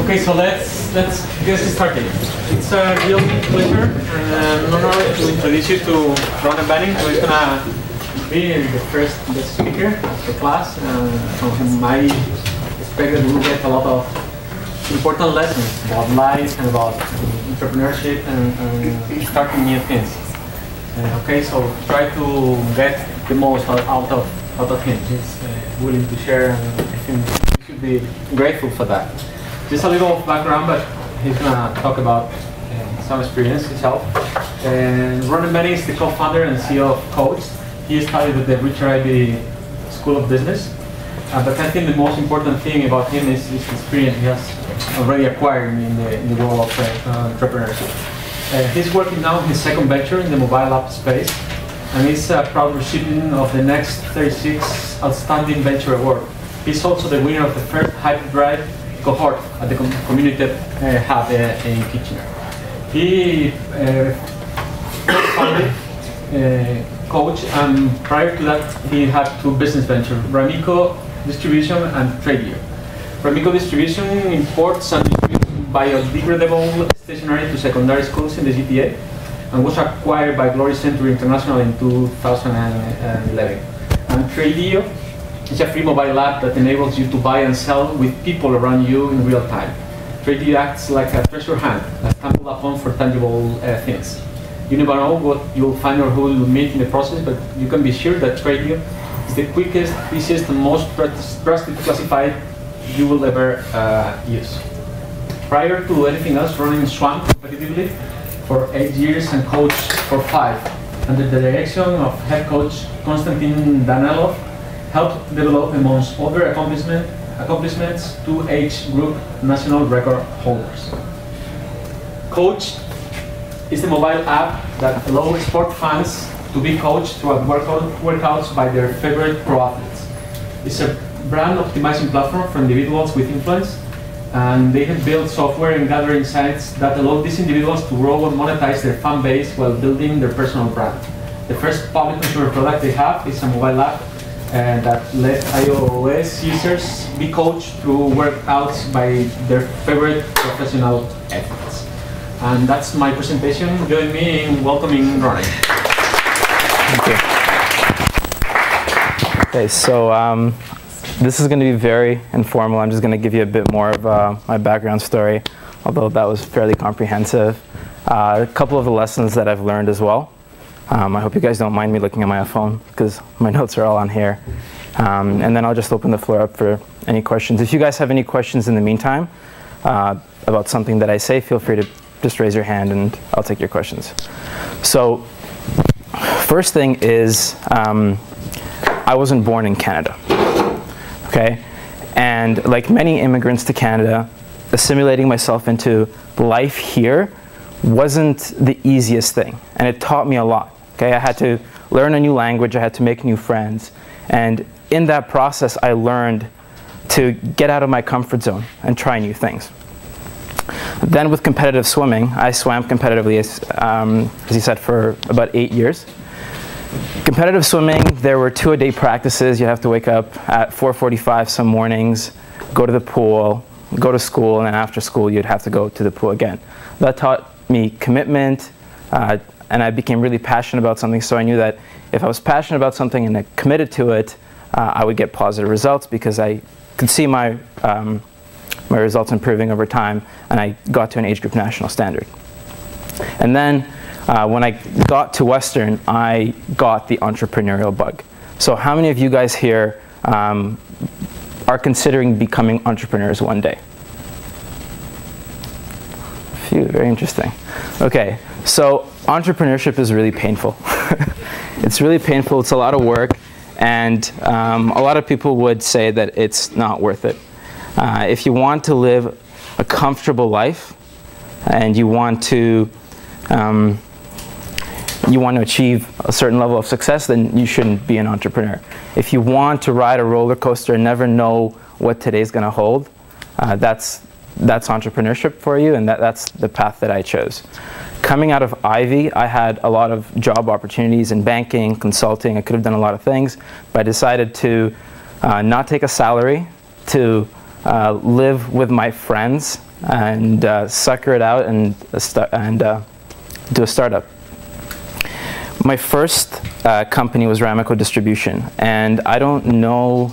Okay, so let's get started. It's a real pleasure and honor to introduce you to Ronen Benin, who is gonna be the first guest speaker of the class, from whom I expect that we'll get a lot of important lessons about life and about entrepreneurship and starting new things. Okay, so try to get the most out of him. He's willing to share, and I think we should be grateful for that. Just a little background, but he's gonna talk about some experience himself. Ronen Benin is the co-founder and CEO of Coach. He studied at the Richard Ivey School of Business. But I think the most important thing about him is his experience he has already acquired in the world of entrepreneurship. He's working now in his second venture in the mobile app space, and he's a proud recipient of the Next 36 Outstanding Venture Award. He's also the winner of the first Hyperdrive cohort at the Community Hub in Kitchener. He founded Coach, and prior to that he had two business ventures, Ramico Distribution and Tradio. Ramico Distribution imports and distributes biodegradable stationery to secondary schools in the GTA, and was acquired by Glory Century International in 2011. And Tradio is a free mobile app that enables you to buy and sell with people around you in real time. Tradio acts like a treasure hunt, a stumble upon for tangible things. You never know what you'll find or who you'll meet in the process, but you can be sure that Tradio is the quickest, easiest, and most trusted classified you will ever use. Prior to anything else, Ronen swam competitively for 8 years and coached for 5. Under the direction of head coach Konstantin Danilov, helped develop, amongst other accomplishments, 2 age group national record holders. Coach is the mobile app that allows sport fans to be coached throughout workouts by their favorite pro athletes. It's a brand optimizing platform for individuals with influence, and they have built software and gather insights that allow these individuals to grow and monetize their fan base while building their personal brand. The first public consumer product they have is a mobile app that let iOS users be coached through workouts by their favorite professional athletes. And that's my presentation. Join me in welcoming Ronen. Thank you. Okay, so this is going to be very informal. I'm just going to give you a bit more of my background story, although that was fairly comprehensive. A couple of the lessons that I've learned as well. I hope you guys don't mind me looking at my phone, because my notes are all on here. And then I'll just open the floor up for any questions. If you guys have any questions in the meantime about something that I say, feel free to just raise your hand and I'll take your questions. So first thing is, I wasn't born in Canada, okay? And like many immigrants to Canada, assimilating myself into life here wasn't the easiest thing, and it taught me a lot. Okay, I had to learn a new language, I had to make new friends, and in that process I learned to get out of my comfort zone and try new things. Then with competitive swimming, I swam competitively, as you said, for about 8 years. Competitive swimming, there were 2-a-day practices. You have to wake up at 4:45 some mornings, go to the pool, go to school, and then after school you'd have to go to the pool again. That taught me commitment, and I became really passionate about something, so I knew that if I was passionate about something and I committed to it, I would get positive results, because I could see my results improving over time, and I got to an age group national standard. And then when I got to Western, I got the entrepreneurial bug. So how many of you guys here are considering becoming entrepreneurs one day? Phew, very interesting. Okay, so entrepreneurship is really painful. It's really painful, it's a lot of work, and a lot of people would say that it's not worth it. If you want to live a comfortable life, and you want to achieve a certain level of success, then you shouldn't be an entrepreneur. If you want to ride a roller coaster and never know what today's going to hold, that's entrepreneurship for you, and that's the path that I chose. Coming out of Ivy, I had a lot of job opportunities in banking, consulting. I could have done a lot of things, but I decided to not take a salary, to live with my friends and sucker it out and do a startup. My first company was Ramico Distribution, and I don't know,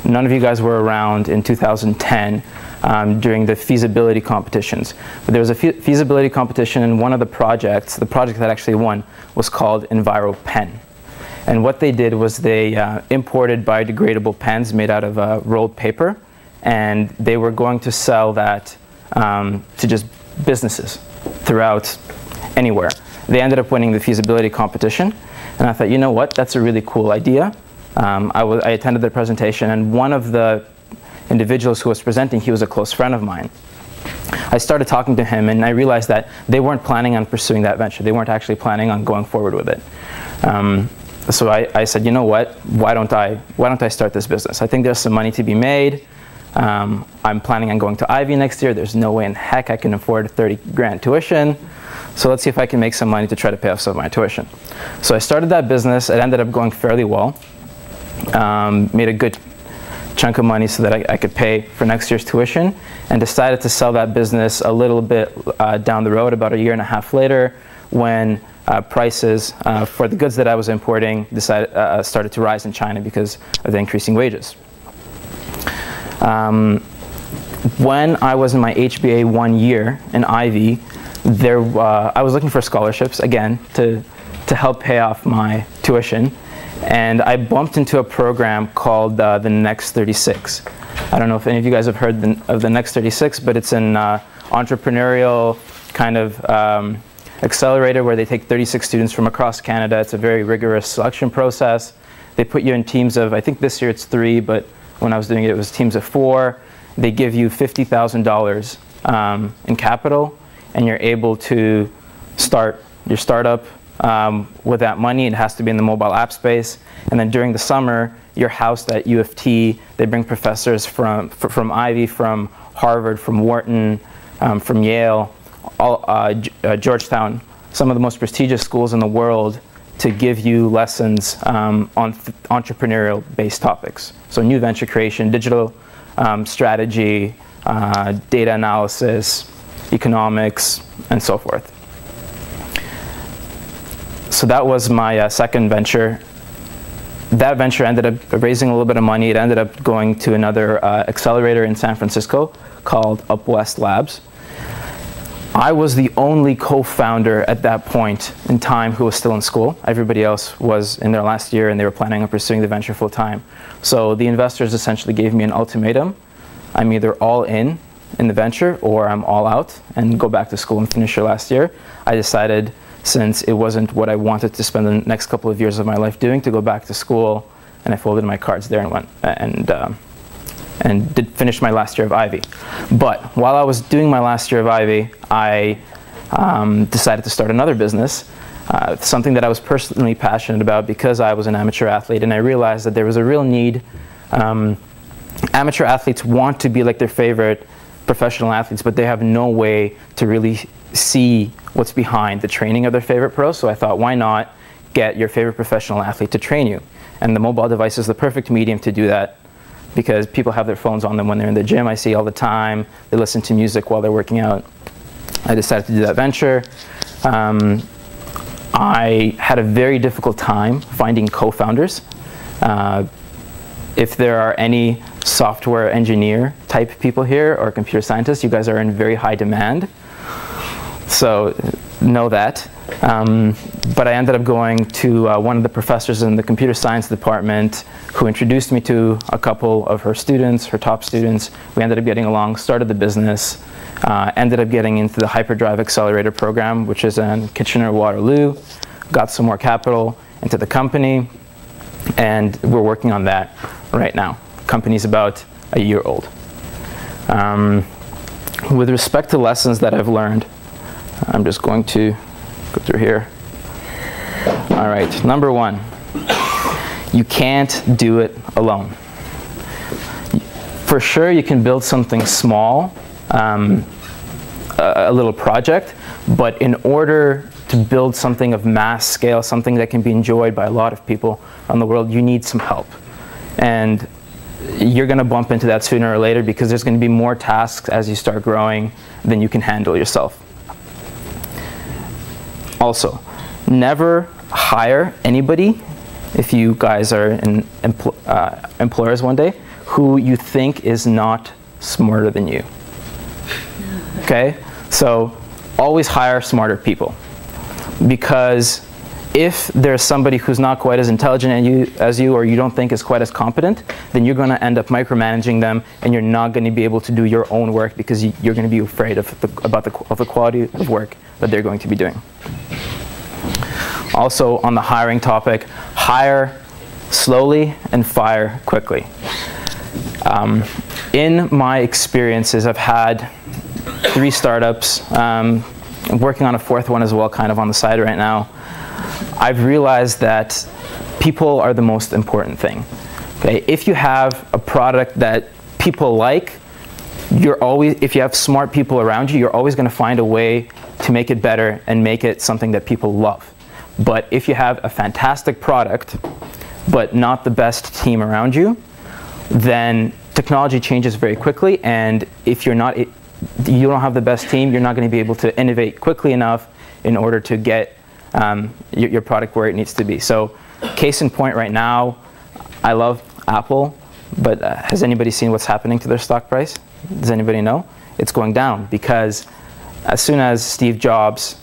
none of you guys were around in 2010 during the feasibility competitions. But there was a feasibility competition, and one of the projects, the project that actually won, was called EnviroPen. And what they did was they imported biodegradable pens made out of rolled paper, and they were going to sell that to just businesses throughout anywhere. They ended up winning the feasibility competition, and I thought, you know what, that's a really cool idea. I attended their presentation, and one of the individuals who was presenting, he was a close friend of mine. I started talking to him, and I realized that they weren't planning on pursuing that venture. They weren't actually planning on going forward with it. So I said, you know what, why don't I start this business? I think there's some money to be made. I'm planning on going to Ivy next year. There's no way in heck I can afford 30 grand tuition. So let's see if I can make some money to try to pay off some of my tuition. So I started that business. It ended up going fairly well. Made a good chunk of money so that I could pay for next year's tuition, and decided to sell that business a little bit down the road, about a year and a half later, when prices for the goods that I was importing started to rise in China because of the increasing wages. When I was in my HBA 1 year in Ivy, I was looking for scholarships, again, to help pay off my tuition. And I bumped into a program called the Next 36. I don't know if any of you guys have heard of the Next 36, but it's an entrepreneurial kind of accelerator where they take 36 students from across Canada. It's a very rigorous selection process. They put you in teams of, I think this year it's 3, but when I was doing it, it was teams of 4. They give you $50,000 in capital, and you're able to start your startup with that money. It has to be in the mobile app space. And then during the summer, you're housed at U of T. They bring professors from Ivy, from Harvard, from Wharton, from Yale, Georgetown, some of the most prestigious schools in the world, to give you lessons on entrepreneurial-based topics. So new venture creation, digital strategy, data analysis, economics, and so forth. So that was my second venture. That venture ended up raising a little bit of money. It ended up going to another accelerator in San Francisco called UpWest Labs. I was the only co-founder at that point in time who was still in school. Everybody else was in their last year, and they were planning on pursuing the venture full time. So the investors essentially gave me an ultimatum. I'm either all in the venture, or I'm all out and go back to school and finish your last year. I decided, since it wasn't what I wanted to spend the next couple of years of my life doing, to go back to school, and I folded my cards there and went and did finish my last year of Ivy. But while I was doing my last year of Ivy, I decided to start another business, something that I was personally passionate about because I was an amateur athlete, and I realized that there was a real need. Amateur athletes want to be like their favorite professional athletes, but they have no way to really see what's behind the training of their favorite pro. So I thought, why not get your favorite professional athlete to train you? And the mobile device is the perfect medium to do that, because people have their phones on them when they're in the gym. I see all the time. They listen to music while they're working out. I decided to do that venture. I had a very difficult time finding co-founders. If there are any software engineer type people here, or computer scientists, you guys are in very high demand. So know that. But I ended up going to one of the professors in the computer science department, who introduced me to a couple of her students, her top students. We ended up getting along, started the business, ended up getting into the Hyperdrive Accelerator program, which is in Kitchener-Waterloo, got some more capital into the company, and we're working on that right now. Company's about a year old. with respect to lessons that I've learned, I'm just going to go through here. All right, number one, you can't do it alone. For sure, you can build something small, a little project, but in order to build something of mass scale, something that can be enjoyed by a lot of people around the world, you need some help. And you're going to bump into that sooner or later because there's going to be more tasks as you start growing than you can handle yourself. Also, never hire anybody, if you guys are employers one day, who you think is not smarter than you. Okay? So always hire smarter people. Because if there's somebody who's not quite as intelligent as you, or you don't think is quite as competent, then you're going to end up micromanaging them, and you're not going to be able to do your own work because you're going to be afraid of the quality of work that they're going to be doing. Also, on the hiring topic, hire slowly and fire quickly. In my experiences, I've had 3 startups. I'm working on a 4th one as well, kind of on the side right now. I've realized that people are the most important thing. Okay? If you have a product that people like, if you have smart people around you, you're always going to find a way to make it better and make it something that people love. But if you have a fantastic product, but not the best team around you, then technology changes very quickly, and if you don't have the best team, you're not going to be able to innovate quickly enough in order to get your product where it needs to be. So, case in point right now, I love Apple, but has anybody seen what's happening to their stock price? Does anybody know? It's going down because as soon as Steve Jobs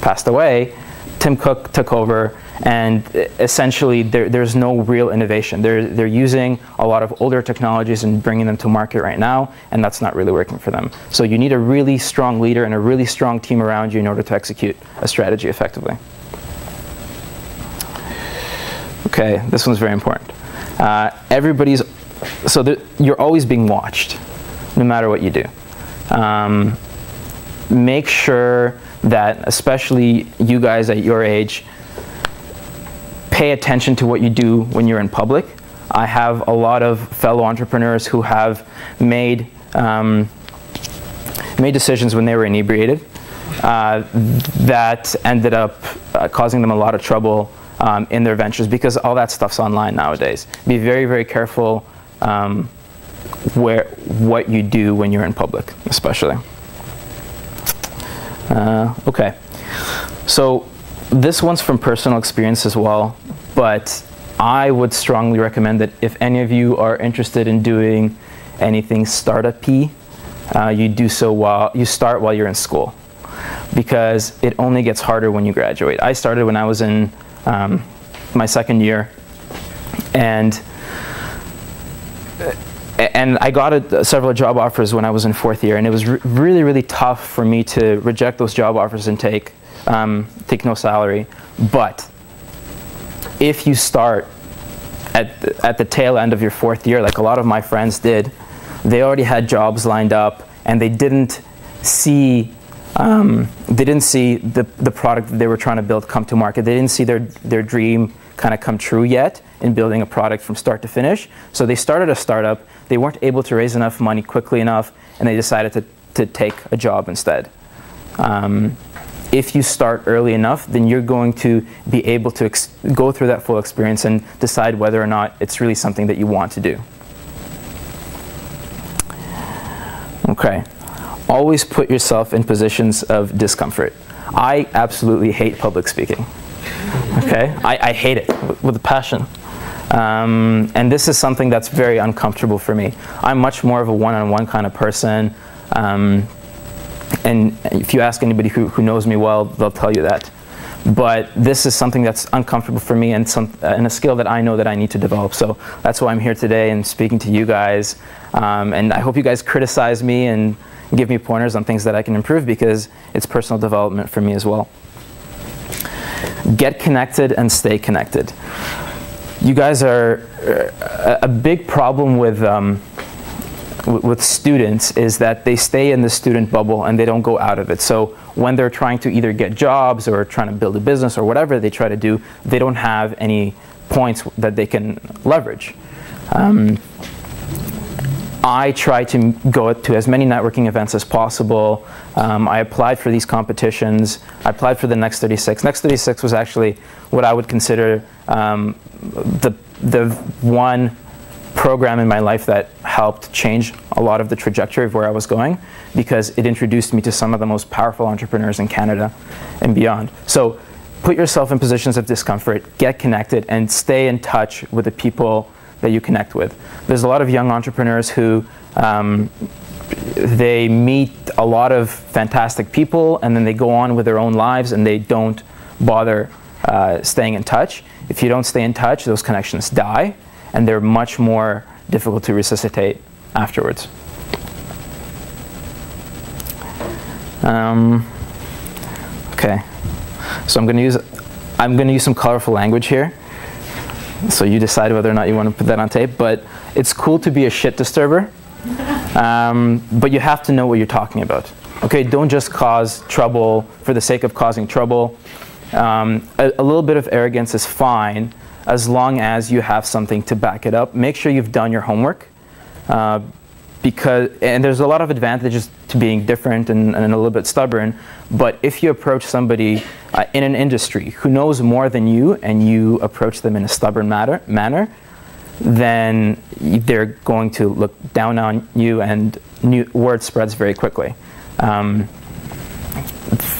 passed away, Tim Cook took over, and essentially there's no real innovation. They're using a lot of older technologies and bringing them to market right now, and that's not really working for them. So you need a really strong leader and a really strong team around you in order to execute a strategy effectively. Okay, this one's very important. You're always being watched, no matter what you do. Make sure that, especially you guys at your age, pay attention to what you do when you're in public. I have a lot of fellow entrepreneurs who have made decisions when they were inebriated that ended up causing them a lot of trouble in their ventures, because all that stuff's online nowadays. Be very, very careful what you do when you're in public, especially. Okay, so this one's from personal experience as well, but I would strongly recommend that if any of you are interested in doing anything startup-y, you start while you're in school, because it only gets harder when you graduate. I started when I was in my 2nd year, and I got several job offers when I was in 4th year, and it was really, really tough for me to reject those job offers and take no salary. But if you start at the tail end of your 4th year, like a lot of my friends did, they already had jobs lined up, and they didn't see the product that they were trying to build come to market. They didn't see their dream kind of come true yet in building a product from start to finish. So they started a startup. They weren't able to raise enough money quickly enough, and they decided to take a job instead. If you start early enough, then you're going to be able to go through that full experience and decide whether or not it's really something that you want to do. Okay. Always put yourself in positions of discomfort. I absolutely hate public speaking. Okay? I hate it with a passion. And this is something that's very uncomfortable for me. I'm much more of a one-on-one kind of person. And if you ask anybody who knows me well, they'll tell you that. But this is something that's uncomfortable for me, and a skill that I know that I need to develop. So that's why I'm here today and speaking to you guys. And I hope you guys criticize me and give me pointers on things that I can improve, because it's personal development for me as well. Get connected and stay connected. You guys are a big problem with with students is that they stay in the student bubble and they don't go out of it. So when they're trying to either get jobs or trying to build a business or whatever they try to do, they don't have any points that they can leverage. I try to go to as many networking events as possible. I applied for these competitions. I applied for the Next 36. Next 36 was actually what I would consider the one program in my life that helped change a lot of the trajectory of where I was going, because it introduced me to some of the most powerful entrepreneurs in Canada and beyond. So put yourself in positions of discomfort, get connected, and stay in touch with the people that you connect with. There's a lot of young entrepreneurs who they meet a lot of fantastic people and then they go on with their own lives and they don't bother staying in touch. If you don't stay in touch, those connections die and they're much more difficult to resuscitate afterwards. Okay, so I'm going to use some colorful language here. So you decide whether or not you want to put that on tape. But it's cool to be a shit disturber, but you have to know what you're talking about. Okay, don't just cause trouble for the sake of causing trouble. A little bit of arrogance is fine as long as you have something to back it up. Make sure you've done your homework, and there's a lot of advantages to being different and a little bit stubborn. But if you approach somebody in an industry who knows more than you and you approach them in a stubborn manner, then they're going to look down on you and word spreads very quickly.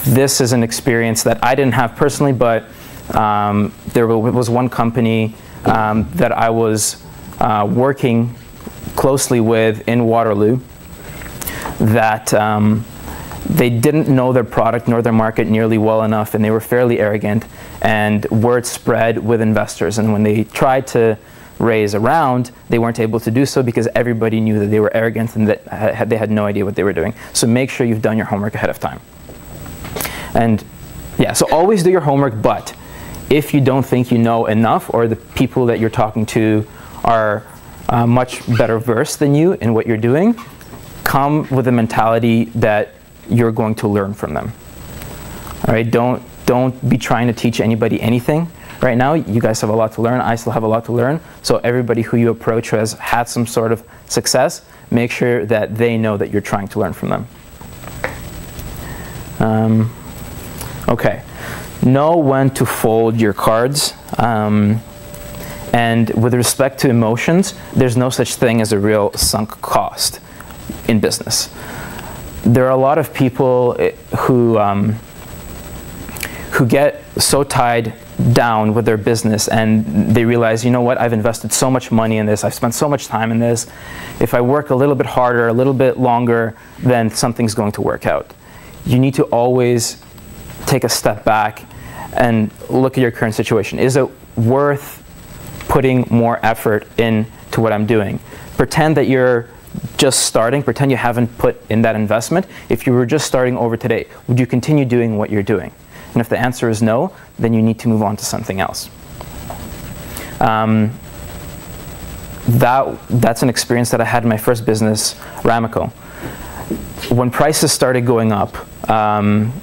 This is an experience that I didn't have personally, but there was one company that I was working closely with in Waterloo that they didn't know their product nor their market nearly well enough, and they were fairly arrogant, and word spread with investors. And when they tried to raise a round, they weren't able to do so because everybody knew that they were arrogant and that they had no idea what they were doing. So make sure you've done your homework ahead of time. And yeah, so always do your homework, but if you don't think you know enough, or the people that you're talking to are much better versed than you in what you're doing, come with a mentality that you're going to learn from them. All right, don't be trying to teach anybody anything. Right now, you guys have a lot to learn. I still have a lot to learn. So everybody who you approach who has had some sort of success, make sure that they know that you're trying to learn from them. Okay, know when to fold your cards. And with respect to emotions, there's no such thing as a real sunk cost in business. There are a lot of people who get so tied down with their business and they realize, you know what, I've invested so much money in this, I've spent so much time in this. If I work a little bit harder, a little bit longer, then something's going to work out. You need to always take a step back and look at your current situation. Is it worth putting more effort into what I'm doing? Pretend that you're just starting, pretend you haven't put in that investment. If you were just starting over today, would you continue doing what you're doing? And if the answer is no, then you need to move on to something else. That's an experience that I had in my first business, Ramico. When prices started going up,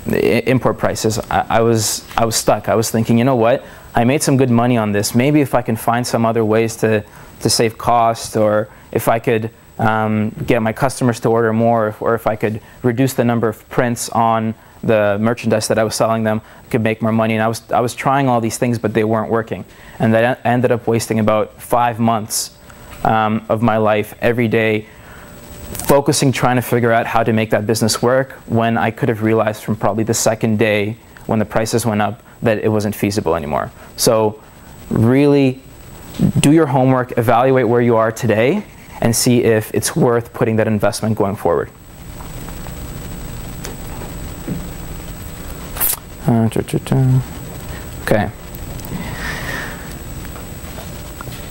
import prices, I was stuck. I was thinking, you know what? I made some good money on this. Maybe if I can find some other ways to save cost, or if I could get my customers to order more, or if I could reduce the number of prints on the merchandise that I was selling them, I could make more money. And I was trying all these things, but they weren't working. And I ended up wasting about 5 months of my life every day focusing, trying to figure out how to make that business work, when I could have realized from probably the second day when the prices went up that it wasn't feasible anymore. So really do your homework, evaluate where you are today, and see if it's worth putting that investment going forward. Okay.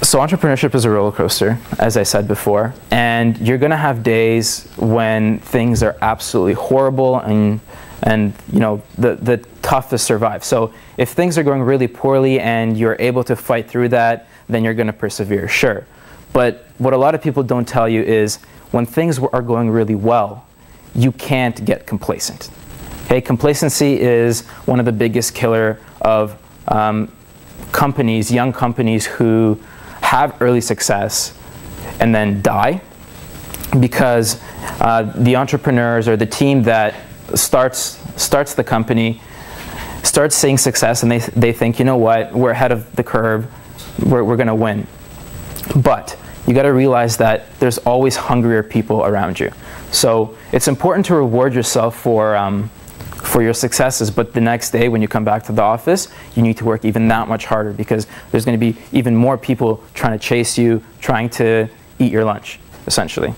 So entrepreneurship is a roller coaster, as I said before, and you're going to have days when things are absolutely horrible and you know the tough to survive. So if things are going really poorly and you're able to fight through that, then you're going to persevere, sure. But what a lot of people don't tell you is when things are going really well, you can't get complacent. Okay, complacency is one of the biggest killer of companies, young companies who have early success and then die, because the entrepreneurs or the team that starts the company starts seeing success, and they think, you know what, we're ahead of the curve, we're going to win. But you got to realize that there's always hungrier people around you. So it's important to reward yourself for your successes, but the next day when you come back to the office, you need to work even that much harder, because there's going to be even more people trying to chase you, trying to eat your lunch, essentially.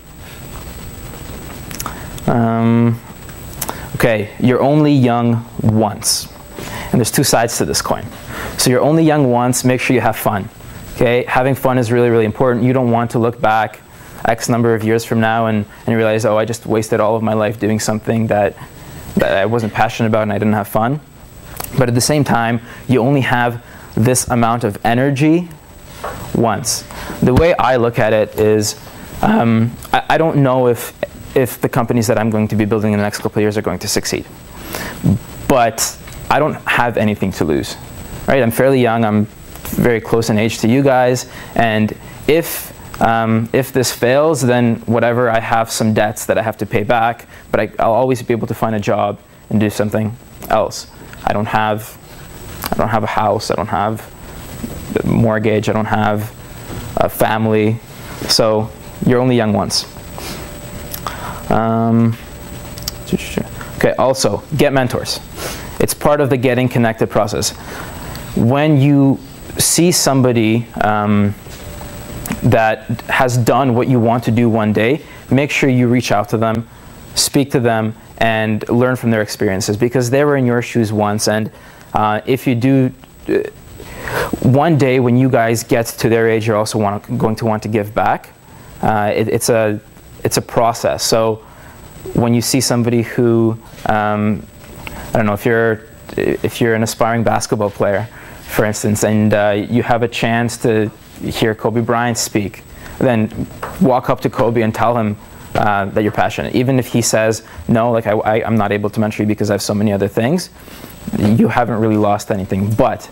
Okay, you're only young once. And there's two sides to this coin. So you're only young once, make sure you have fun. Okay, having fun is really, really important. You don't want to look back X number of years from now and realize, oh, I just wasted all of my life doing something that I wasn't passionate about and I didn't have fun. But at the same time, you only have this amount of energy once. The way I look at it is, I don't know if the companies that I'm going to be building in the next couple of years are going to succeed. But I don't have anything to lose, right? I'm fairly young. I'm very close in age to you guys. And if this fails, then whatever, I have some debts that I have to pay back, but I'll always be able to find a job and do something else. I don't have a house. I don't have a mortgage. I don't have a family. So you're only young once. Okay, also, get mentors. It's part of the getting connected process. When you see somebody that has done what you want to do one day, make sure you reach out to them, speak to them, and learn from their experiences, because they were in your shoes once. And if you do, one day when you guys get to their age, you're also going to want to give back. It's a process. So when you see somebody who, I don't know, if you're an aspiring basketball player, for instance, and you have a chance to hear Kobe Bryant speak, then walk up to Kobe and tell him that you're passionate. Even if he says, no, like I'm not able to mentor you because I have so many other things, you haven't really lost anything. But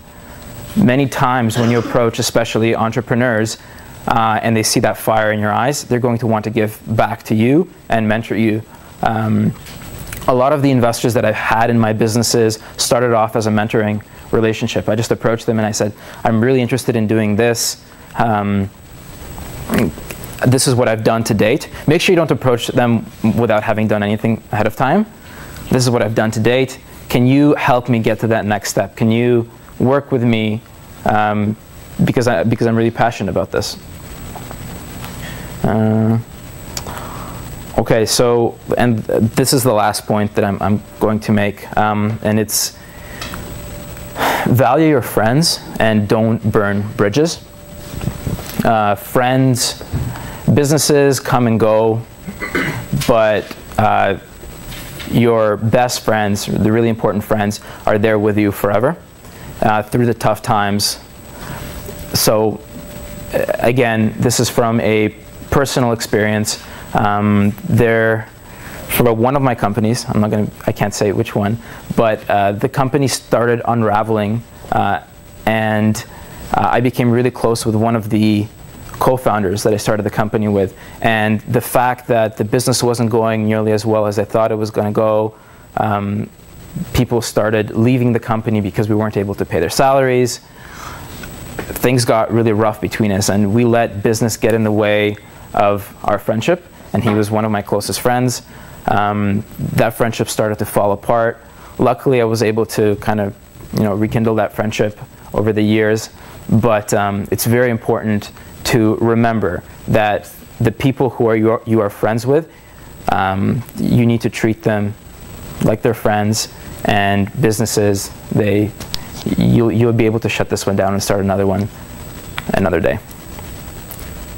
many times when you approach, especially entrepreneurs, and they see that fire in your eyes, they're going to want to give back to you and mentor you. A lot of the investors that I've had in my businesses started off as a mentoring relationship. I just approached them and I said, I'm really interested in doing this. This is what I've done to date. Make sure you don't approach them without having done anything ahead of time. This is what I've done to date. Can you help me get to that next step? Can you work with me because I'm really passionate about this? Okay, so, and this is the last point that I'm going to make, and it's value your friends and don't burn bridges. Friends, businesses come and go, but your best friends, the really important friends, are there with you forever through the tough times. So again, this is from a personal experience. For one of my companies, I can't say which one, but the company started unraveling, and I became really close with one of the co-founders that I started the company with. And the fact that the business wasn't going nearly as well as I thought it was going to go, people started leaving the company because we weren't able to pay their salaries. Things got really rough between us, and we let business get in the way of our friendship, and he was one of my closest friends. That friendship started to fall apart. Luckily, I was able to kind of, rekindle that friendship over the years. But it's very important to remember that the people who you are friends with, you need to treat them like they're friends. And businesses, you'll be able to shut this one down and start another one another day.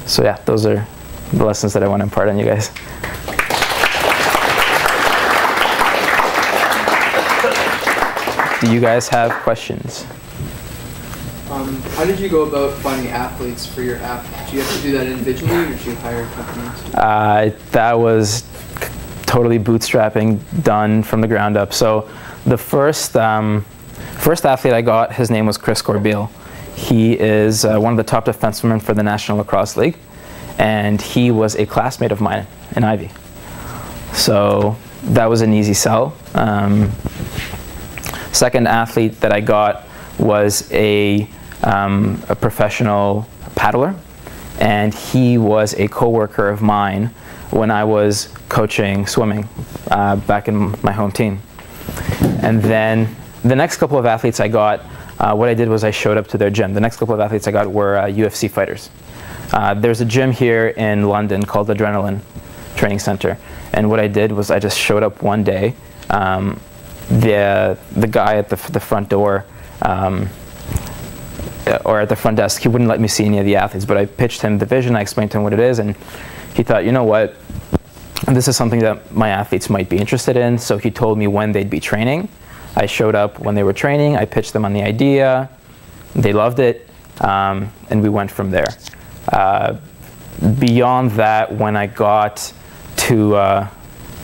So yeah, those are the lessons that I want to impart on you guys. Do you guys have questions? How did you go about finding athletes for your app? Did you have to do that individually, or did you hire companies? That was totally bootstrapping, done from the ground up. So the first athlete I got, his name was Chris Corbeil. He is one of the top defensemen for the National Lacrosse League, and he was a classmate of mine in Ivy. So that was an easy sell. Second athlete that I got was a professional paddler, and he was a coworker of mine when I was coaching swimming back in my home team. And then the next couple of athletes I got, what I did was I showed up to their gym. The next couple of athletes I got were UFC fighters. There's a gym here in London called Adrenaline Training Center, and what I did was I just showed up one day. The guy at the front door, or at the front desk, he wouldn't let me see any of the athletes, but I pitched him the vision, I explained to him what it is, and he thought, you know what, this is something that my athletes might be interested in, so he told me when they'd be training. I showed up when they were training, I pitched them on the idea, they loved it, and we went from there. Beyond that, when I got to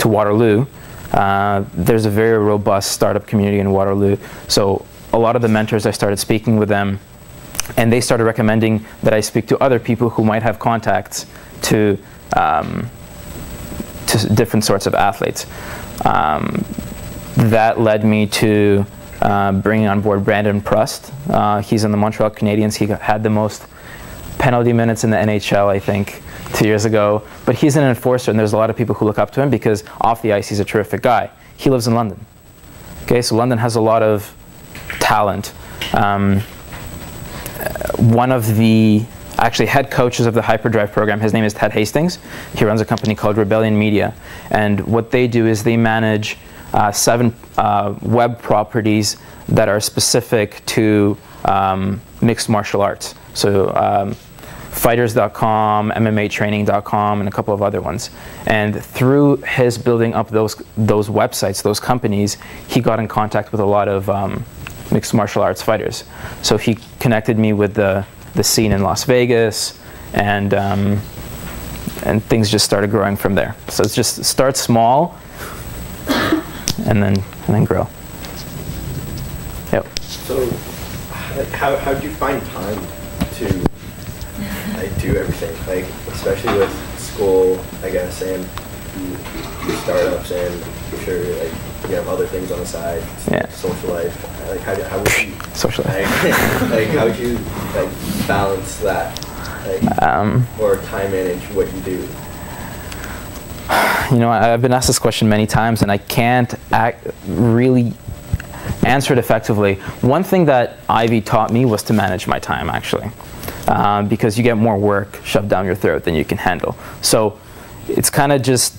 Waterloo, there's a very robust startup community in Waterloo, so a lot of the mentors, I started speaking with them, and they started recommending that I speak to other people who might have contacts to different sorts of athletes. That led me to bringing on board Brandon Prust. He's in the Montreal Canadiens. He had the most penalty minutes in the NHL, I think, 2 years ago. But he's an enforcer, and there's a lot of people who look up to him because off the ice he's a terrific guy. He lives in London. Okay, so London has a lot of talent. One of the actually head coaches of the Hyperdrive program, his name is Ted Hastings. He runs a company called Rebellion Media, and what they do is they manage 7 web properties that are specific to mixed martial arts. So fighters.com, MMAtraining.com, and a couple of other ones. And through his building up those websites, those companies, he got in contact with a lot of mixed martial arts fighters. So he connected me with the scene in Las Vegas, and things just started growing from there. So it's just start small, and then grow. Yep. So, how do you find time to do everything? Like, especially with school, I guess, and startups, and I'm sure like you have other things on the side. Yeah. Social life. Like, how would you social life? Like how would you like balance that? Like, or time manage what you do? You know, I've been asked this question many times, and I can't really answer it effectively. One thing that Ivy taught me was to manage my time, actually, because you get more work shoved down your throat than you can handle. So it's kind of just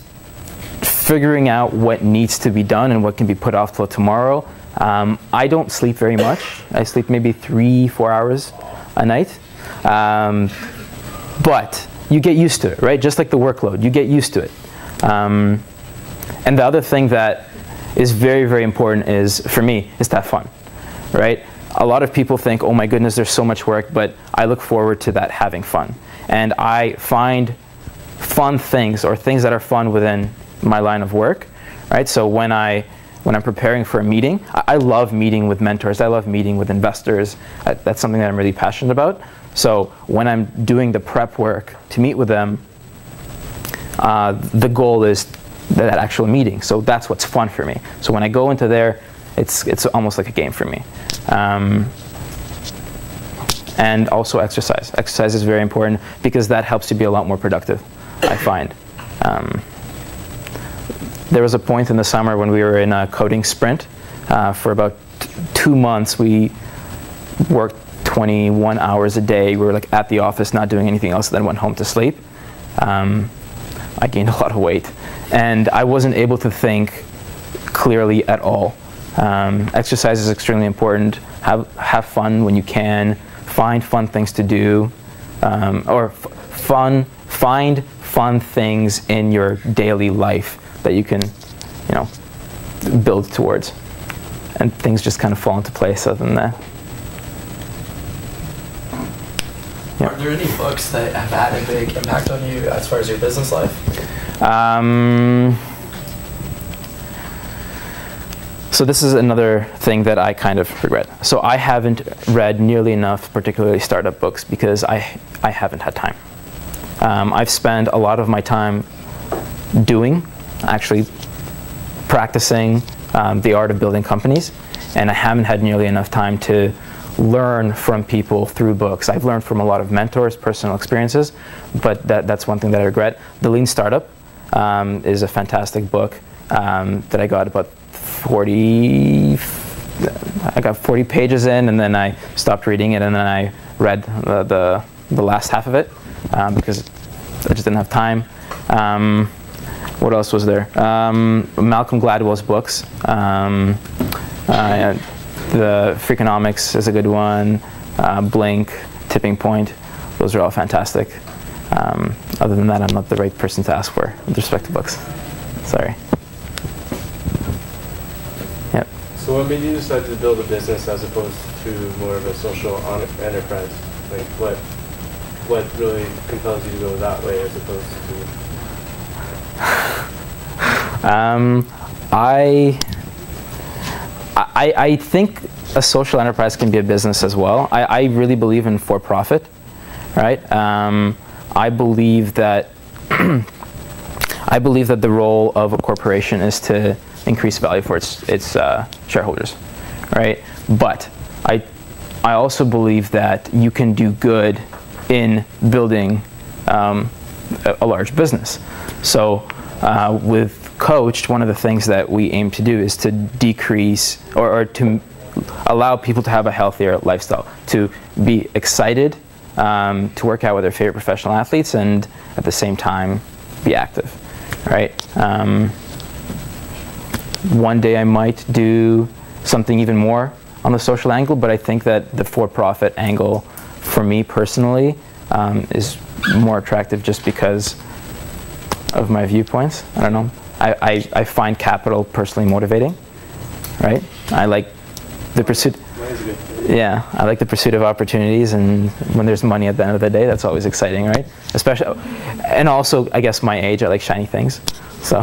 figuring out what needs to be done and what can be put off till tomorrow. I don't sleep very much. I sleep maybe 3-4 hours a night. But you get used to it, right? Just like the workload, you get used to it. And the other thing that is very, very important is, for me, is to have fun, right? A lot of people think, oh my goodness, there's so much work, but I look forward to that having fun. And I find fun things, or things that are fun within my line of work, right? So when I'm preparing for a meeting, I love meeting with mentors, I love meeting with investors. That's something that I'm really passionate about. So when I'm doing the prep work to meet with them, the goal is that actual meeting. So that's what's fun for me. So when I go into there, it's almost like a game for me. And also exercise. Exercise is very important because that helps you be a lot more productive, I find. There was a point in the summer when we were in a coding sprint. For about 2 months, we worked 21 hours a day. We were like at the office, not doing anything else, then went home to sleep. I gained a lot of weight, and I wasn't able to think clearly at all. Exercise is extremely important. Have fun when you can. Find fun things to do, or find fun things in your daily life that you can, you know, build towards, and things just kind of fall into place other than that. Are there any books that have had a big impact on you as far as your business life? So this is another thing that I kind of regret. So I haven't read nearly enough, particularly startup books, because I haven't had time. I've spent a lot of my time actually practicing the art of building companies, and I haven't had nearly enough time to learn from people through books. I've learned from a lot of mentors, personal experiences, but that's one thing that I regret. The Lean Startup is a fantastic book that I got about 40 pages in, and then I stopped reading it, and then I read the last half of it because I just didn't have time. What else was there? Malcolm Gladwell's books. The Freakonomics is a good one. Blink, Tipping Point. Those are all fantastic. Other than that, I'm not the right person to ask for with respect to books. Sorry. Yep. So what made you decide to build a business as opposed to more of a social enterprise? Like what really compels you to go that way as opposed to? I think a social enterprise can be a business as well. I really believe in for-profit, right? I believe that the role of a corporation is to increase value for its shareholders, right? But I also believe that you can do good in building a large business. So with Coached, one of the things that we aim to do is to decrease or to allow people to have a healthier lifestyle, to be excited to work out with their favorite professional athletes and at the same time be active, right? One day I might do something even more on the social angle, but I think that the for-profit angle for me personally is more attractive just because of my viewpoints. I don't know. I find capital personally motivating, right? I like the pursuit. Yeah, I like the pursuit of opportunities, and when there's money at the end of the day, that's always exciting, right? Especially, and also, I guess my age, I like shiny things, so.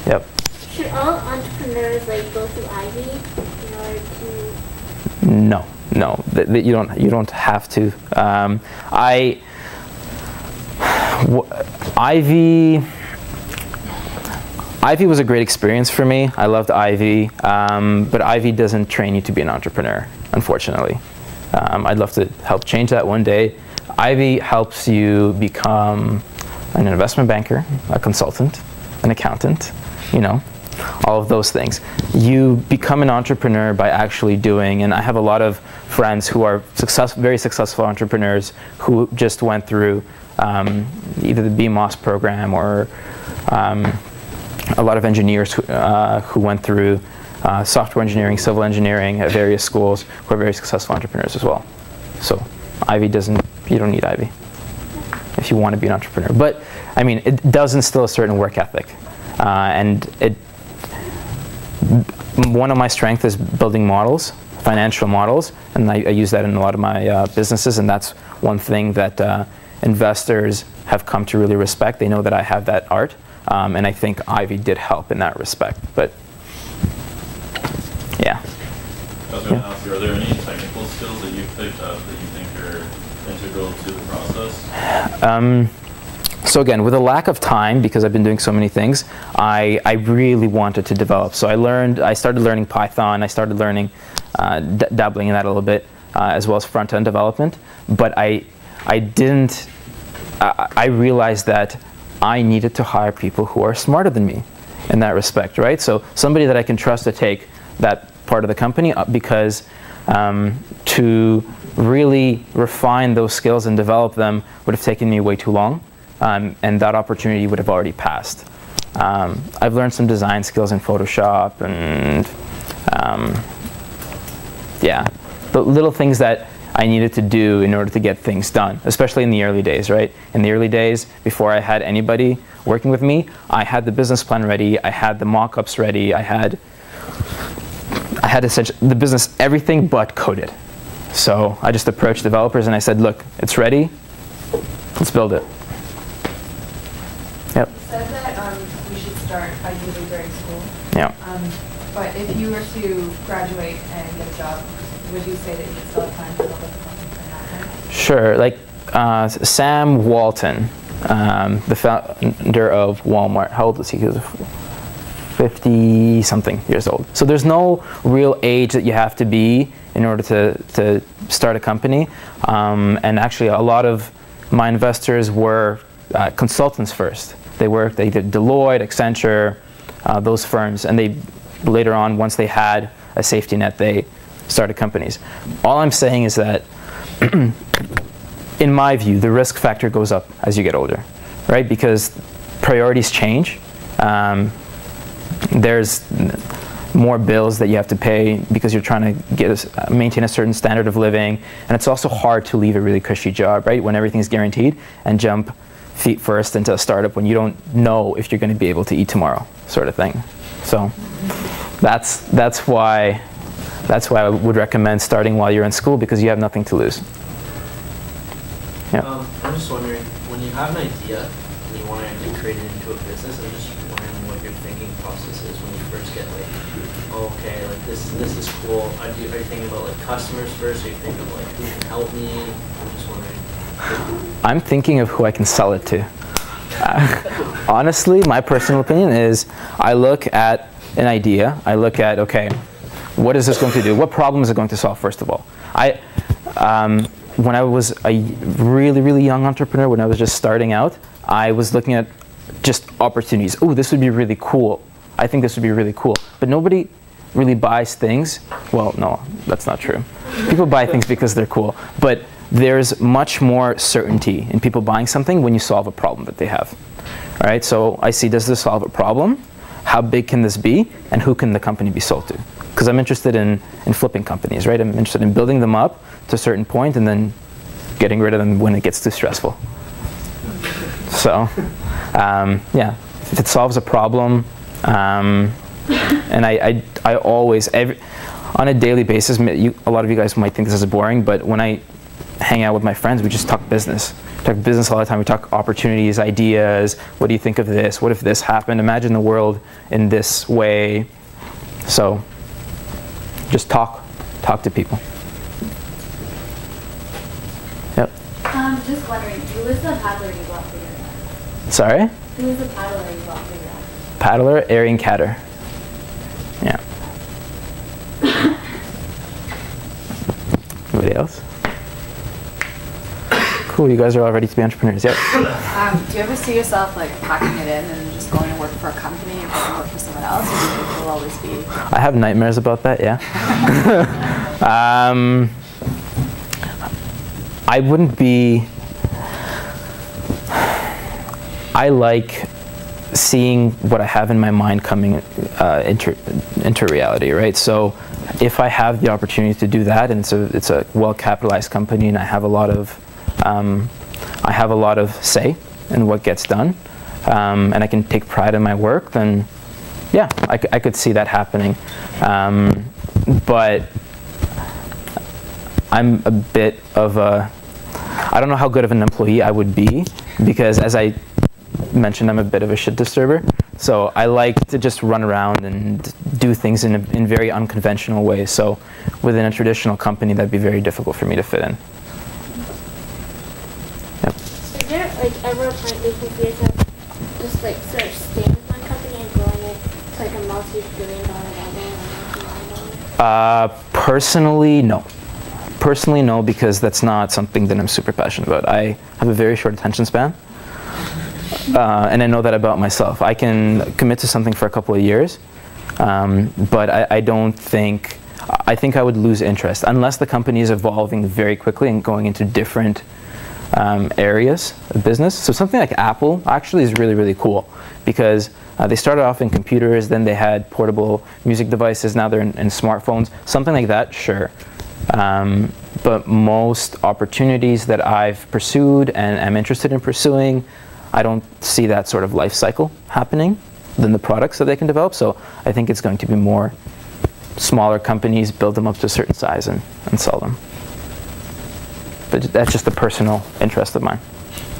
Yep. Should all entrepreneurs go through Ivy in order to? No, you don't have to. Ivy was a great experience for me. I loved Ivy, but Ivy doesn't train you to be an entrepreneur, unfortunately. I'd love to help change that one day. Ivy helps you become an investment banker, a consultant, an accountant, all of those things. You become an entrepreneur by actually doing, and I have a lot of friends who are very successful entrepreneurs who just went through either the BMOS program or a lot of engineers who went through software engineering, civil engineering at various schools who are very successful entrepreneurs as well. So Ivy you don't need Ivy if you want to be an entrepreneur. But I mean, it does instill a certain work ethic. And one of my strengths is building models, financial models, and I use that in a lot of my businesses, and that's one thing that investors have come to really respect. They know that I have that art, and I think Ivy did help in that respect. But yeah. I was going to ask you, are there any technical skills that you've picked up that you think are integral to the process? So again, with a lack of time, because I've been doing so many things, I really wanted to develop. So I started learning Python, I started learning, dabbling in that a little bit, as well as front-end development. But I realized that I needed to hire people who are smarter than me in that respect, right? So somebody that I can trust to take that part of the company up, because to really refine those skills and develop them would have taken me way too long. And that opportunity would have already passed. I've learned some design skills in Photoshop and yeah, the little things that I needed to do in order to get things done, especially in the early days, right? In the early days, before I had anybody working with me, I had the business plan ready, I had the mock-ups ready, I had essentially the business, everything but coded, So I just approached developers and I said, look, it's ready. Let's build it. Yep. You said that you should start ideally during school. Yeah. But if you were to graduate and get a job, would you say that you still have time to build up the company for that? Sure. Like Sam Walton, the founder of Walmart. How old was he? He was 50-something years old. So there's no real age that you have to be in order to start a company. And actually, a lot of my investors were consultants first. They did Deloitte, Accenture, those firms, and they later on, once they had a safety net, they started companies. All I'm saying is that, in my view, the risk factor goes up as you get older, right? Because priorities change. There's more bills that you have to pay because you're trying to maintain a certain standard of living, and it's also hard to leave a really cushy job, right, when everything's guaranteed, and jump feet first into a startup when you don't know if you're going to be able to eat tomorrow, sort of thing. So that's why I would recommend starting while you're in school, because you have nothing to lose. Yeah. I'm just wondering, when you have an idea and you want to create it into a business, I'm just wondering what your thinking process is when you first get like, oh, okay, like this is cool. Are you thinking about like customers first? Are you thinking of like who can help me? I'm just wondering. I'm thinking of who I can sell it to. Honestly, my personal opinion is I look at an idea. I look at, okay, what is this going to do? What problem is it going to solve, first of all? When I was a really, really young entrepreneur, when I was just starting out, I was looking at just opportunities. Oh, this would be really cool. I think this would be really cool. But nobody really buys things. Well, no, that's not true. People buy things because they're cool. But there's much more certainty in people buying something when you solve a problem that they have. All right, so I see, does this solve a problem? How big can this be? And who can the company be sold to? Because I'm interested in flipping companies, right? I'm interested in building them up to a certain point and then getting rid of them when it gets too stressful. So, yeah, if it solves a problem, and I always, on a daily basis, a lot of you guys might think this is boring, but when I hang out with my friends, we just talk business. We talk business all the time. We talk opportunities, ideas. What do you think of this? What if this happened? Imagine the world in this way. So, just talk to people. Yep. Just wondering, who was the paddler you bought for your yacht? Sorry? Who was the paddler you bought for your yacht? Paddler, Arian Catter. Yeah. Anybody else? Cool, you guys are all ready to be entrepreneurs. Yep. Do you ever see yourself like packing it in and just going to work for a company or going to work for someone else, or do you think you'll always be? I have nightmares about that, yeah. I wouldn't be. I like seeing what I have in my mind coming into reality, right? So if I have the opportunity to do that, and it's a well-capitalized company, and I have a lot of say in what gets done, and I can take pride in my work, then yeah, I could see that happening. But I'm a bit of a, I don't know how good of an employee I would be, because as I mentioned, I'm a bit of a shit disturber. So I like to just run around and do things in very unconventional ways. So within a traditional company, that'd be very difficult for me to fit in. Yep. Is there like ever a point where you can see yourself just like sort of staying with one company and growing it to like a multi-billion-dollar level or multi-million-dollar? Personally, no. Personally, no, because that's not something that I'm super passionate about. I have a very short attention span. And I know that about myself. I can commit to something for a couple of years, but I don't think, I think I would lose interest unless the company is evolving very quickly and going into different areas of business. So something like Apple actually is really, really cool, because they started off in computers, then they had portable music devices, now they're in smartphones. Something like that, sure. But most opportunities that I've pursued and am interested in pursuing, I don't see that sort of life cycle happening than the products that they can develop. So I think it's going to be more smaller companies, build them up to a certain size and sell them. but that's just a personal interest of mine.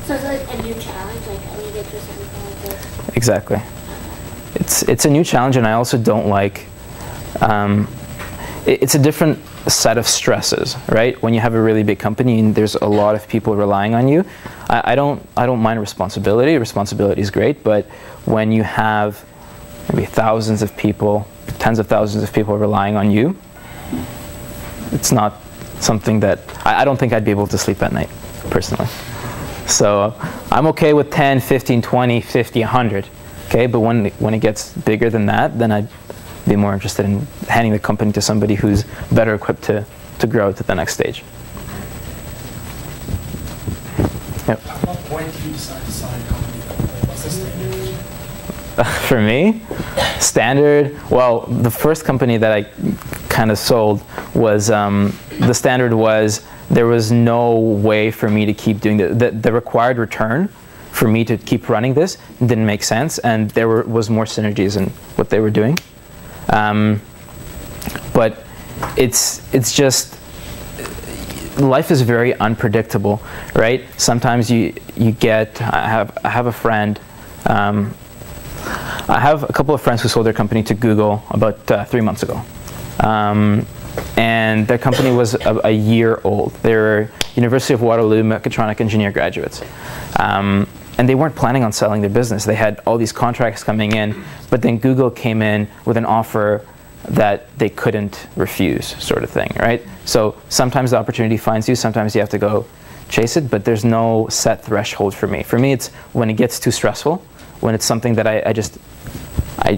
So it's like a new challenge, like I need to do something like this? Exactly. It's a new challenge, and I also don't like, it's a different set of stresses, right? When you have a really big company and there's a lot of people relying on you, I don't mind responsibility. Responsibility is great, but when you have maybe thousands of people, tens of thousands of people relying on you, it's not something that, I don't think I'd be able to sleep at night, personally. So I'm okay with 10, 15, 20, 50, 100, okay? But when it gets bigger than that, then I'd be more interested in handing the company to somebody who's better equipped to grow to the next stage. Yep. At what point do you decide to sign a company? What's the standard? For me, standard, well, the first company that I kind of sold was, the standard was there was no way for me to keep doing the required return for me to keep running this didn't make sense, and there was more synergies in what they were doing. But it's just, life is very unpredictable, right? Sometimes you get, I have a friend, I have a couple of friends who sold their company to Google about 3 months ago. And their company was a year old. They were University of Waterloo mechatronic engineer graduates. And they weren't planning on selling their business. They had all these contracts coming in, but then Google came in with an offer that they couldn't refuse, sort of thing, right? So sometimes the opportunity finds you, sometimes you have to go chase it, but there's no set threshold for me. For me, it's when it gets too stressful, when it's something that I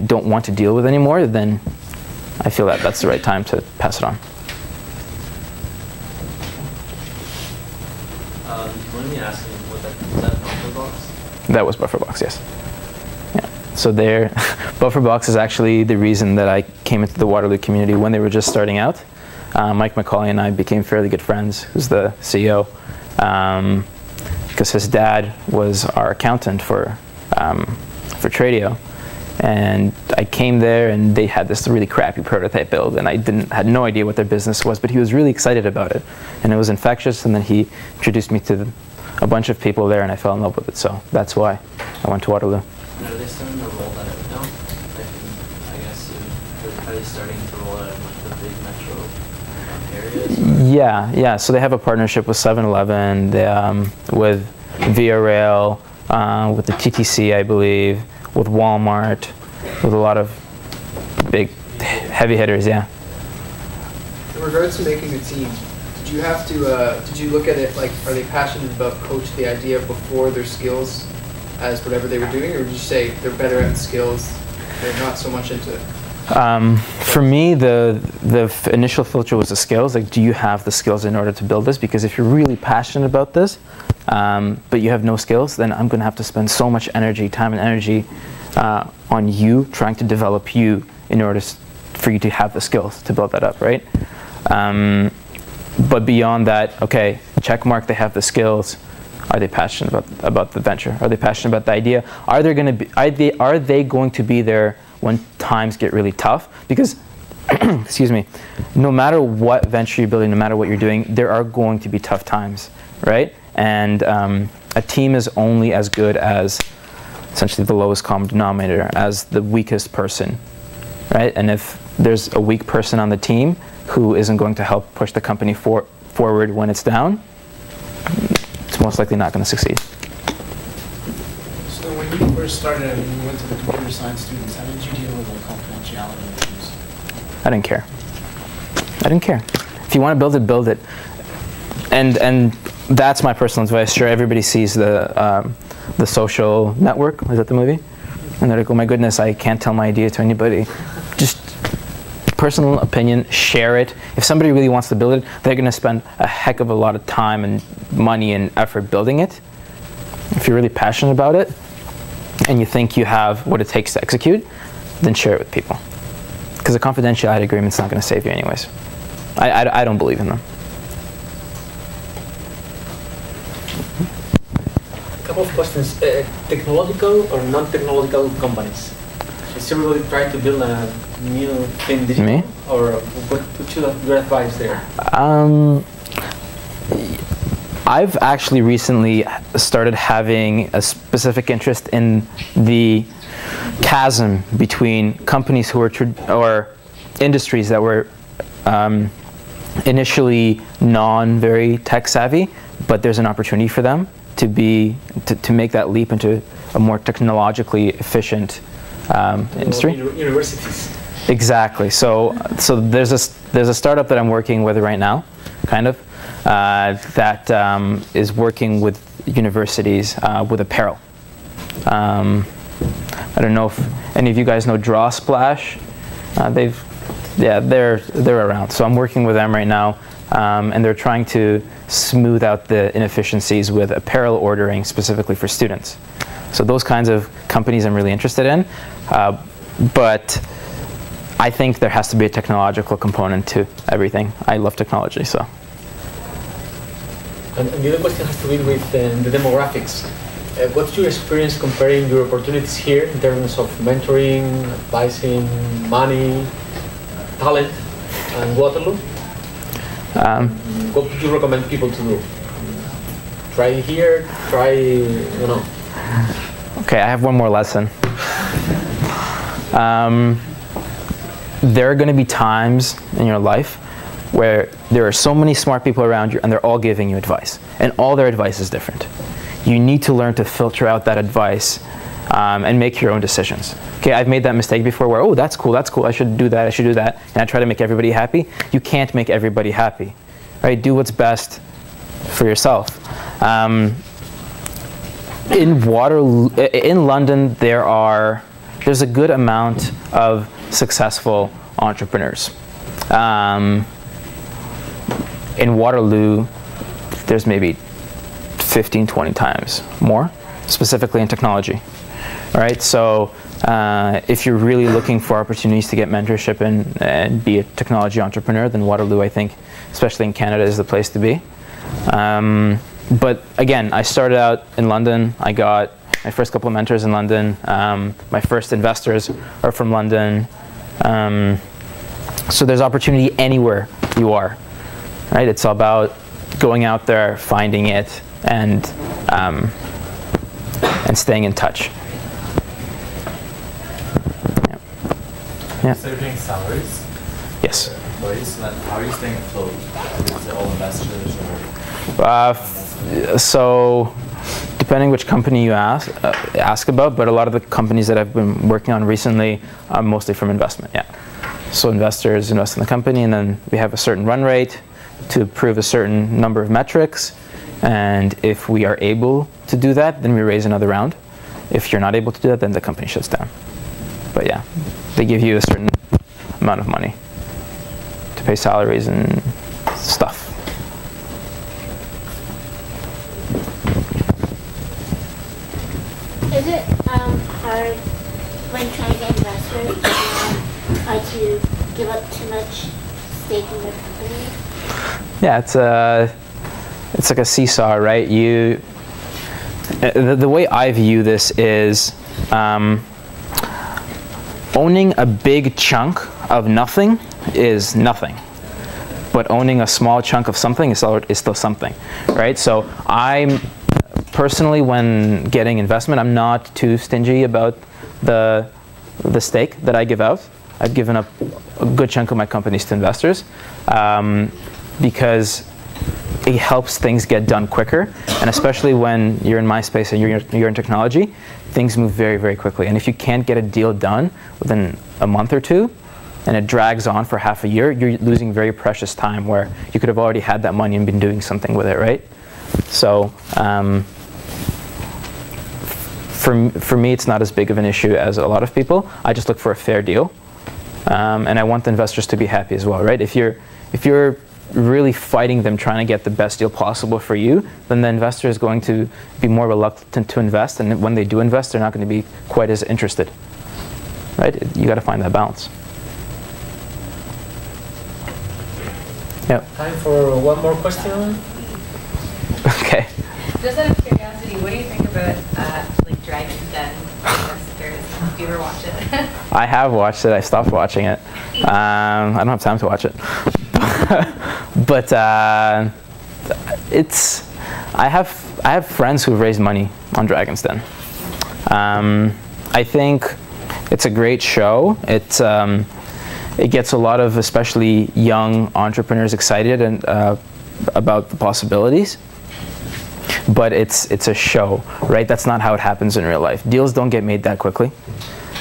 don't want to deal with anymore, then I feel that that's the right time to pass it on. You want me asking what was that Waterbox? That was Bufferbox, yes. Yeah. So Bufferbox is actually the reason that I came into the Waterloo community when they were just starting out. Mike McCauley and I became fairly good friends, who's the CEO, because his dad was our accountant for Tradio. And I came there and they had this really crappy prototype build, and I had no idea what their business was, but he was really excited about it. And it was infectious, and then he introduced me to a bunch of people there, and I fell in love with it. So that's why I went to Waterloo. And are they starting to roll that out now? I guess, are they starting to roll out in like the big metro areas? Yeah. So they have a partnership with 7-Eleven, with Via Rail, with the TTC, I believe, with Walmart, with a lot of big heavy hitters, yeah. In regards to making a team, did you have to, did you look at it like, are they passionate about coach the idea before their skills as whatever they were doing, or did you say they're better at skills, they're not so much into it? For me, the initial filter was the skills. Like, do you have the skills in order to build this? Because if you're really passionate about this, but you have no skills, then I'm going to have to spend so much energy, time and energy on you, trying to develop you in order for you to have the skills to build that up, right? But beyond that, okay, check mark, they have the skills. Are they passionate about the venture? Are they passionate about the idea? Are they going to be there when times get really tough? Because, excuse me, no matter what venture you're building, no matter what you're doing, there are going to be tough times, right? And a team is only as good as essentially the lowest common denominator, as the weakest person, right? And if there's a weak person on the team who isn't going to help push the company forward when it's down, it's most likely not going to succeed. So when you first started and you went to the computer science students, how did you deal with the confidentiality issues? I didn't care. I didn't care. If you want to build it, build it. And that's my personal advice. Sure, everybody sees the Social Network. Is that the movie? And they're like, oh my goodness, I can't tell my idea to anybody. Just personal opinion, share it. If somebody really wants to build it, they're going to spend a heck of a lot of time and money and effort building it. If you're really passionate about it and you think you have what it takes to execute, then share it with people. Because a confidentiality agreement's not going to save you anyways. I don't believe in them. A couple of questions. Technological or non-technological companies? Is everybody trying to build a new thing digital? Me? Or what should your advice there? I've actually recently started having a specific interest in the chasm between companies who are or industries that were initially very tech savvy, but there's an opportunity for them to make that leap into a more technologically efficient industry. Universities. Exactly. So there's a startup that I'm working with right now, kind of, that is working with universities with apparel. I don't know if any of you guys know Draw Splash. They're around. So I'm working with them right now, and they're trying to smooth out the inefficiencies with apparel ordering specifically for students. So those kinds of companies I'm really interested in, but I think there has to be a technological component to everything. I love technology, so. And the other question has to do with the demographics. What's your experience comparing your opportunities here in terms of mentoring, advising, money, talent, and Waterloo? What would you recommend people to do? Try here, Okay, I have one more lesson. There are going to be times in your life where there are so many smart people around you and they're all giving you advice. And all their advice is different. You need to learn to filter out that advice and make your own decisions. Okay, I've made that mistake before where, oh, that's cool, I should do that, and I try to make everybody happy. You can't make everybody happy, right? Do what's best for yourself. In London, there's a good amount of successful entrepreneurs. In Waterloo, there's maybe 15, 20 times more, specifically in technology. All right, so if you're really looking for opportunities to get mentorship and be a technology entrepreneur, then Waterloo, I think, especially in Canada, is the place to be. But again, I started out in London. I got my first couple of mentors in London. My first investors are from London. So there's opportunity anywhere you are, right? It's all about going out there, finding it, and staying in touch. Yeah. So you're doing salaries? Yes. Employees, so then how are you staying afloat? Is it all investors or? So, depending which company you ask about, but a lot of the companies that I've been working on recently are mostly from investment. Yeah. So investors invest in the company, and then we have a certain run rate to prove a certain number of metrics. And if we are able to do that, then we raise another round. If you're not able to do that, then the company shuts down. But yeah, they give you a certain amount of money to pay salaries and stuff. Is it hard when trying to get investors to give up too much stake in the company? Yeah, it's like a seesaw, right? The way I view this is owning a big chunk of nothing is nothing, but owning a small chunk of something is still something, right? So I'm personally, when getting investment, I'm not too stingy about the stake that I give out. I've given up a good chunk of my companies to investors because it helps things get done quicker, and especially when you're in my space and you're in technology, things move very, very quickly. And if you can't get a deal done within a month or two, and it drags on for half a year, you're losing very precious time where you could have already had that money and been doing something with it, right? So for me, it's not as big of an issue as a lot of people. I just look for a fair deal, and I want the investors to be happy as well, right? If you're really fighting them, trying to get the best deal possible for you, then the investor is going to be more reluctant to invest, and when they do invest, they're not going to be quite as interested, right? You got to find that balance. Yeah. Time for one more question. Okay. Just out of curiosity, what do you think about like Dragon's Den? Do you ever watch it? I have watched it. I stopped watching it. I don't have time to watch it. But I have friends who've raised money on Dragon's Den. I think it's a great show. It gets a lot of especially young entrepreneurs excited and about the possibilities. But it's a show, right? That's not how it happens in real life. Deals don't get made that quickly.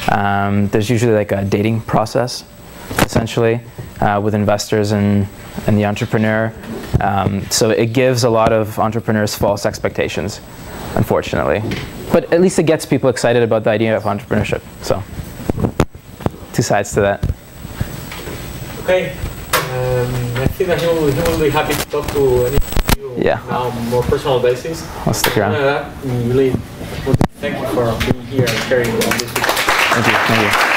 There's usually like a dating process, essentially, with investors and the entrepreneur. So it gives a lot of entrepreneurs false expectations, unfortunately. But at least it gets people excited about the idea of entrepreneurship. So, two sides to that. Okay. I think that he will be happy to talk to any of you now on a more personal basis. I'll stick around. Really want to thank you for being here and sharing all this. Thank you.